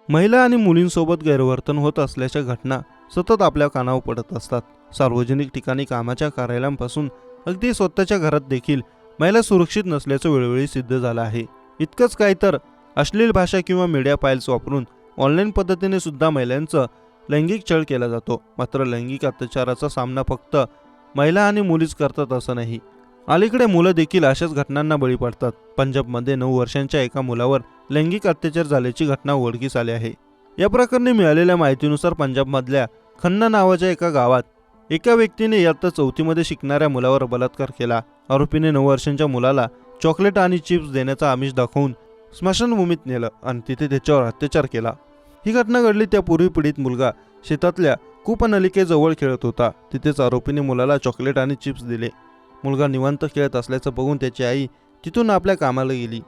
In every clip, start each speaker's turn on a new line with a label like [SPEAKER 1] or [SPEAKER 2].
[SPEAKER 1] महिला आणि मुलींसोबत गैरवर्तन होत असल्याच्या घटना सतत आपल्या कानावर पडत असतात. सार्वजनिक ठिकाणी, कामाच्या कार्यालयांपासून अगदी स्वतःच्या घरात देखील महिला सुरक्षित नसल्याचं वेळोवेळी सिद्ध झालं आहे. इतकंच काय तर अश्लील भाषा किंवा मीडिया फाईल्स वापरून ऑनलाईन पद्धतीने सुद्धा महिलांचं लैंगिक छळ केला जातो. मात्र लैंगिक अत्याचाराचा सामना फक्त महिला आणि मुलीच करतात असं नाही. अलीकडे मुलं देखील अशाच घटनांना बळी पडतात. पंजाबमध्ये 9 वर्षांच्या एका मुलावर लैंगिक अत्याचार झाल्याची घटना उघडकीस आली आहे. या प्रकरणी मिळालेल्या माहितीनुसार पंजाबमधल्या खन्ना नावाच्या एका गावात एका व्यक्तीने इयत्ता 4थीमध्ये शिकणाऱ्या मुलावर बलात्कार केला. आरोपीने 9 वर्षांच्या मुलाला चॉकलेट आणि चिप्स देण्याचा आमिष दाखवून स्मशानभूमीत नेलं आणि तिथे त्याच्यावर अत्याचार केला. ही घटना घडली त्यापूर्वी पीडित मुलगा शेतातल्या कूपनलिकेजवळ खेळत होता. तिथेच आरोपीने मुलाला चॉकलेट आणि चिप्स दिले. मुलगा निवांत खेळत असल्याचं बघून त्याची आई तिथून आपल्या कामाला गेली.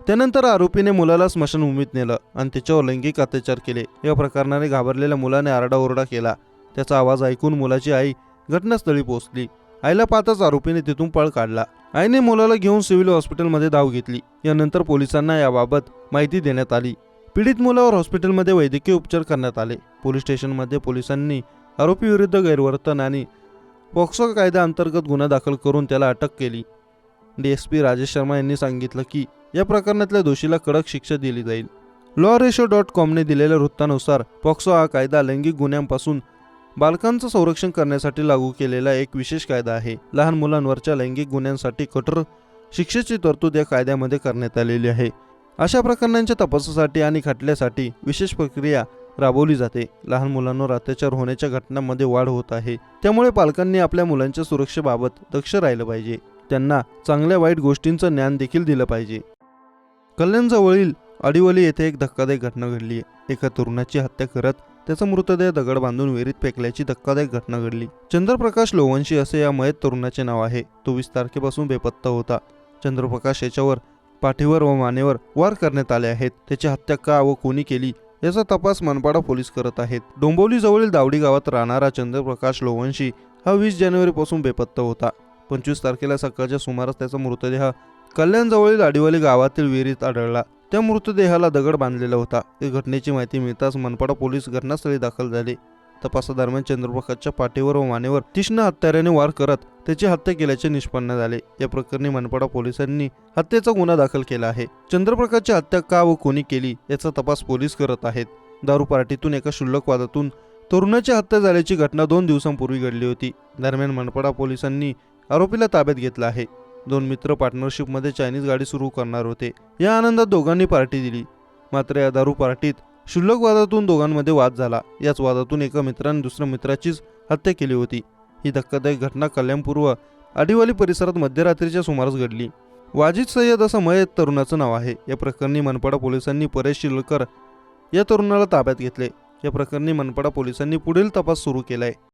[SPEAKER 1] त्यानंतर आरोपीने मुलाला स्मशानभूमीत नेलं आणि त्याच्यावर लैंगिक अत्याचार केले. या प्रकरणाने घाबरलेल्या मुलाने आरडाओरडा केला. त्याचा आवाज ऐकून मुलाची आई घटनास्थळी पोहोचली. आईला पाहताच आरोपीने तिथून पळ काढला. आईने मुलाला घेऊन सिव्हिल हॉस्पिटलमध्ये धाव घेतली. यानंतर पोलिसांना याबाबत माहिती देण्यात आली. पीडित मुलावर हॉस्पिटलमध्ये वैद्यकीय उपचार करण्यात आले. पोलीस स्टेशनमध्ये पोलिसांनी आरोपीविरुद्ध गैरवर्तन आणि पॉक्सो कायदा अंतर्गत गुन्हा दाखल करून त्याला अटक केली. DSP राजेश शर्मा यांनी सांगितलं की या प्रकरणातल्या दोषीला कडक शिक्षा दिली जाईल. lawratio.com ने दिलेल्या वृत्तानुसार पॉक्सो हा कायदा लैंगिक गुन्ह्यांपासून बालकांचं संरक्षण करण्यासाठी लागू केलेला एक विशेष कायदा आहे. लहान मुलांवरच्या लैंगिक गुन्ह्यांसाठी कठोर शिक्षेची तरतूद या कायद्यामध्ये करण्यात आलेली आहे. अशा प्रकरणांच्या तपासासाठी आणि खटल्यासाठी विशेष प्रक्रिया राबवली जाते. लहान मुलांवर अत्याचार होण्याच्या घटनांमध्ये वाढ होत आहे. त्यामुळे पालकांनी आपल्या मुलांच्या सुरक्षेबाबत दक्ष राहिलं पाहिजे. त्यांना चांगल्या वाईट गोष्टींचं ज्ञान देखील दिलं पाहिजे. कल्याणजवळील अडिवली येथे एक धक्कादायक घटना घडली आहे. एका तरुणाची हत्या करत त्याचा मृतदेह दगड बांधून विहिरीत फेकल्याची धक्कादायक घटना घडली. चंद्रप्रकाश लोवंशी असे या मयत तरुणाचे नाव आहे. तो 20 तारखेपासून बेपत्ता होता. चंद्रप्रकाश याच्यावर पाठीवर व मानेवर वार करण्यात आले आहेत. त्याची हत्या का व कोणी केली याचा तपास मनपाडा पोलीस करत आहेत. डोंबिवली जवळील दावडी गावात राहणारा चंद्रप्रकाश लोवंशी हा 20 जानेवारीपासून बेपत्ता होता. 25 तारखेला सकाळच्या सुमारास त्याचा मृतदेह कल्याणजवळील अडिवली गावातील विहिरीत आढळला. त्या मृतदेहाला दगड बांधलेला होता. या घटनेची माहिती मिळताच मनपाडा पोलीस घटनास्थळी दाखल झाले. तपासादरम्यान चंद्रप्रकाशच्या पाठीवर व मानेवर तीक्ष्ण हत्याराने वार करत त्याची हत्या केल्याचे निष्पन्न झाले. या प्रकरणी मनपाडा पोलिसांनी हत्येचा गुन्हा दाखल केला आहे. चंद्रप्रकाशची हत्या का व कोणी केली याचा तपास पोलीस करत आहेत. दारू पार्टीतून एका क्षुल्लक वादातून तरुणाची हत्या झाल्याची घटना 2 दिवसांपूर्वी घडली होती. दरम्यान मनपाडा पोलिसांनी आरोपीला ताब्यात घेतला आहे. 2 मित्र पार्टनरशिपमध्ये चायनीज गाडी सुरू करणार होते. या आनंदात दोघांनी पार्टी दिली. मात्र या दारू पार्टीत क्षुल्लक वादातून दोघांमध्ये वाद झाला. याच वादातून एका मित्राने दुसऱ्या मित्राचीच हत्या केली होती. ही धक्कादायक घटना कल्याणपूर्व अडिवली परिसरात मध्यरात्रीच्या सुमारास घडली. वाजिद सय्यद असं मयत तरुणाचं नाव आहे. या प्रकरणी मनपाडा पोलिसांनी परेश शिलकर या तरुणाला ताब्यात घेतले. या प्रकरणी मनपाडा पोलिसांनी पुढील तपास सुरू केलाय.